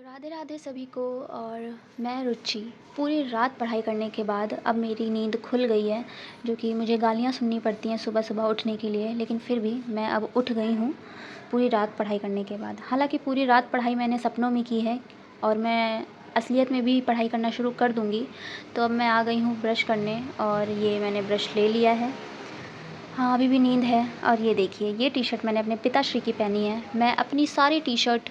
राधे राधे सभी को। और मैं रुचि पूरी रात पढ़ाई करने के बाद अब मेरी नींद खुल गई है, जो कि मुझे गालियाँ सुननी पड़ती हैं सुबह सुबह उठने के लिए, लेकिन फिर भी मैं अब उठ गई हूँ पूरी रात पढ़ाई करने के बाद। हालांकि पूरी रात पढ़ाई मैंने सपनों में की है और मैं असलियत में भी पढ़ाई करना शुरू कर दूँगी। तो अब मैं आ गई हूँ ब्रश करने और ये मैंने ब्रश ले लिया है। हाँ, अभी भी नींद है। और ये देखिए, ये टी शर्ट मैंने अपने पिताश्री की पहनी है। मैं अपनी सारी टी शर्ट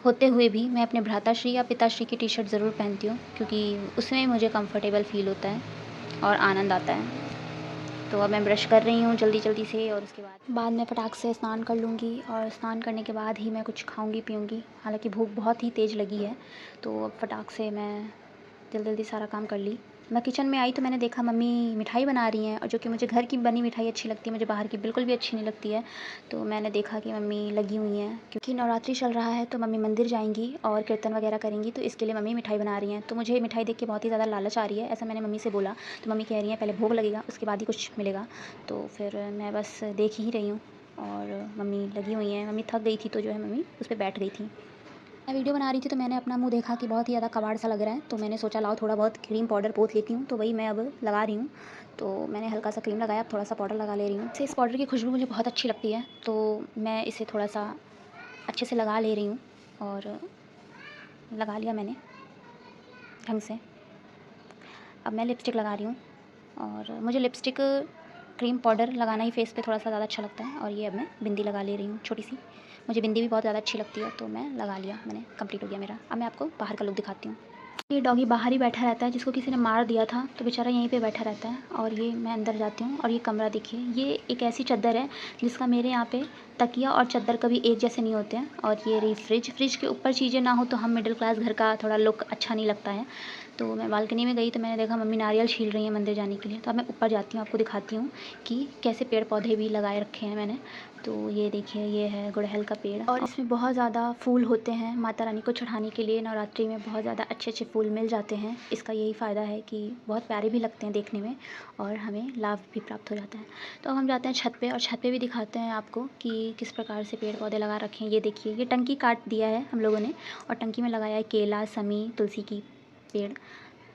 होते हुए भी मैं अपने भ्राताश्री या पिताश्री की टी शर्ट ज़रूर पहनती हूँ, क्योंकि उसमें मुझे कंफर्टेबल फ़ील होता है और आनंद आता है। तो अब मैं ब्रश कर रही हूँ जल्दी जल्दी से, और उसके बाद में फटाक से स्नान कर लूँगी और स्नान करने के बाद ही मैं कुछ खाऊँगी पीऊँगी। हालांकि भूख बहुत ही तेज़ लगी है, तो अब फटाक से मैं जल्दी जल्दी सारा काम कर ली। मैं किचन में आई तो मैंने देखा मम्मी मिठाई बना रही हैं, और जो कि मुझे घर की बनी मिठाई अच्छी लगती है, मुझे बाहर की बिल्कुल भी अच्छी नहीं लगती है। तो मैंने देखा कि मम्मी लगी हुई हैं, क्योंकि नवरात्रि चल रहा है तो मम्मी मंदिर जाएंगी और कीर्तन वगैरह करेंगी, तो इसके लिए मम्मी मिठाई बना रही हैं। तो मुझे मिठाई देख के बहुत ही ज़्यादा लालच आ रही है। ऐसा मैंने मम्मी से बोला तो मम्मी कह रही हैं पहले भोग लगेगा उसके बाद ही कुछ मिलेगा। तो फिर मैं बस देख ही रही हूँ और मम्मी लगी हुई हैं। मम्मी थक गई थी तो जो है मम्मी उस पर बैठ गई थी। मैं वीडियो बना रही थी तो मैंने अपना मुंह देखा कि बहुत ही ज़्यादा कबाड़ सा लग रहा है, तो मैंने सोचा लाओ थोड़ा बहुत क्रीम पाउडर पोंछ लेती हूँ। तो वही मैं अब लगा रही हूँ। तो मैंने हल्का सा क्रीम लगाया, अब थोड़ा सा पाउडर लगा ले रही हूँ। इस पाउडर की खुशबू मुझे बहुत अच्छी लगती है, तो मैं इसे थोड़ा सा अच्छे से लगा ले रही हूँ। और लगा लिया मैंने ढंग से। अब मैं लिपस्टिक लगा रही हूँ, और मुझे लिपस्टिक क्रीम पाउडर लगाना ही फेस पे थोड़ा सा ज़्यादा अच्छा लगता है। और ये अब मैं बिंदी लगा ले रही हूँ छोटी सी। मुझे बिंदी भी बहुत ज़्यादा अच्छी लगती है, तो मैं लगा लिया, मैंने कंप्लीट हो गया मेरा। अब मैं आपको बाहर का लुक दिखाती हूँ। ये डॉगी बाहर ही बैठा रहता है, जिसको किसी ने मार दिया था तो बेचारा यहीं पे बैठा रहता है। और ये मैं अंदर जाती हूँ और ये कमरा देखिए, ये एक ऐसी चादर है जिसका मेरे यहाँ पे तकिया और चादर कभी एक जैसे नहीं होते हैं। और ये रही फ्रिज के ऊपर चीज़ें ना हो तो हम मिडिल क्लास घर का थोड़ा लुक अच्छा नहीं लगता है। तो मैं बालकनी में गई तो मैंने देखा मम्मी नारियल छील रही हैं मंदिर जाने के लिए। तो अब मैं ऊपर जाती हूँ, आपको दिखाती हूँ कि कैसे पेड़ पौधे भी लगाए रखे हैं मैंने। तो ये देखिए, ये है गुड़हल का पेड़, और इसमें बहुत ज़्यादा फूल होते हैं। माता रानी को चढ़ाने के लिए नवरात्रि में बहुत ज़्यादा अच्छे अच्छे फूल मिल जाते हैं। इसका यही फ़ायदा है कि बहुत प्यारे भी लगते हैं देखने में और हमें लाभ भी प्राप्त हो जाता है। तो अब हम जाते हैं छत पे, और छत पे भी दिखाते हैं आपको कि किस प्रकार से पेड़ पौधे लगा रखे हैं। ये देखिए, ये टंकी काट दिया है हम लोगों ने और टंकी में लगाया है केला, समी, तुलसी की पेड़।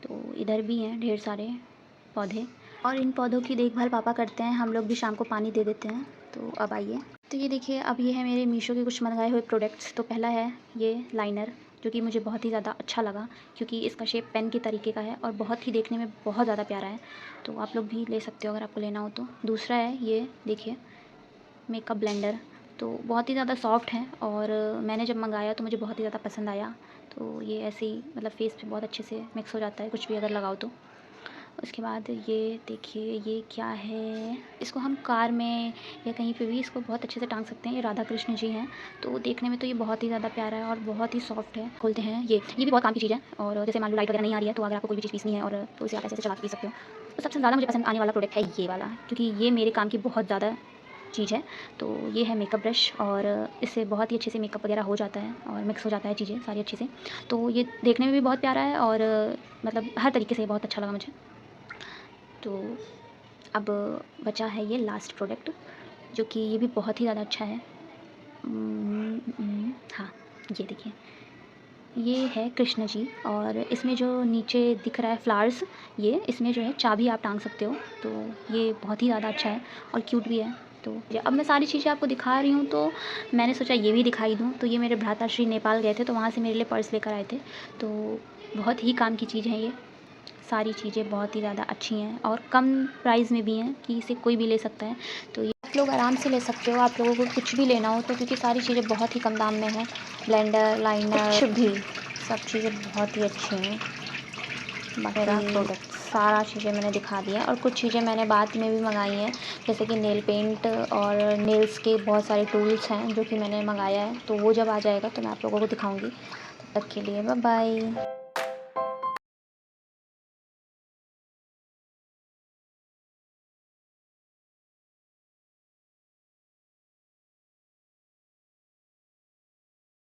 तो इधर भी हैं ढेर सारे पौधे, और इन पौधों की देखभाल पापा करते हैं, हम लोग भी शाम को पानी दे देते हैं। तो अब आइए, तो ये देखिए, अब ये है मेरे मीशो के कुछ मंगाए हुए प्रोडक्ट्स। तो पहला है ये लाइनर, जो कि मुझे बहुत ही ज़्यादा अच्छा लगा, क्योंकि इसका शेप पेन के तरीके का है और बहुत ही देखने में बहुत ज़्यादा प्यारा है। तो आप लोग भी ले सकते हो अगर आपको लेना हो तो। दूसरा है ये देखिए, मेकअप ब्लेंडर। तो बहुत ही ज़्यादा सॉफ्ट है और मैंने जब मंगाया तो मुझे बहुत ही ज़्यादा पसंद आया। तो ये ऐसे ही मतलब फेस पे बहुत अच्छे से मिक्स हो जाता है कुछ भी अगर लगाओ तो। उसके बाद ये देखिए, ये क्या है, इसको हम कार में या कहीं पे भी इसको बहुत अच्छे से टांग सकते हैं। ये राधा कृष्ण जी हैं। तो देखने में तो ये बहुत ही ज़्यादा प्यारा है और बहुत ही सॉफ्ट है। खोलते हैं, ये भी बहुत काम की चीज़ है। और जैसे मान लो लाइट वगैरह नहीं आ रही है, तो अगर आपको कोई भी चीज़ पीसनी है और तो इसे आप ऐसे चला के पी सकते हो। तो सबसे ज़्यादा मुझे पसंद आने वाला प्रोडक्ट है ये वाला, क्योंकि ये मेरे काम की बहुत ज़्यादा चीज़ है। तो ये है मेकअप ब्रश, और इससे बहुत ही अच्छे से मेकअप वगैरह हो जाता है और मिक्स हो जाता है चीज़ें सारी अच्छे से। तो ये देखने में भी बहुत प्यारा है और मतलब हर तरीके से बहुत अच्छा लगा मुझे। तो अब बचा है ये लास्ट प्रोडक्ट, जो कि ये भी बहुत ही ज़्यादा अच्छा है। हाँ, ये देखिए, ये है कृष्ण जी, और इसमें जो नीचे दिख रहा है फ्लावर्स, ये इसमें जो है चाबी आप टांग सकते हो। तो ये बहुत ही ज़्यादा अच्छा है और क्यूट भी है। तो अब मैं सारी चीज़ें आपको दिखा रही हूँ, तो मैंने सोचा ये भी दिखाई दूँ। तो ये मेरे भ्राताश्री नेपाल गए थे, तो वहाँ से मेरे लिए पर्स लेकर आए थे। तो बहुत ही काम की चीज़ है ये। सारी चीज़ें बहुत ही ज़्यादा अच्छी हैं और कम प्राइस में भी हैं कि इसे कोई भी ले सकता है। तो ये आप लोग आराम से ले सकते हो, आप लोगों को कुछ भी लेना हो तो, क्योंकि सारी चीज़ें बहुत ही कम दाम में हैं। ब्लेंडर, लाइनर, कुछ भी, सब चीज़ें बहुत ही अच्छी हैं। मेरा प्रोडक्ट सारा चीज़ें मैंने दिखा दिया, और कुछ चीज़ें मैंने बाद में भी मंगाई हैं, जैसे कि नेल पेंट और नेल्स के बहुत सारे टूल्स हैं जो कि मैंने मंगाया है। तो वो जब आ जाएगा तो मैं आप लोगों को दिखाऊँगी। तब तक के लिए बाय बाय।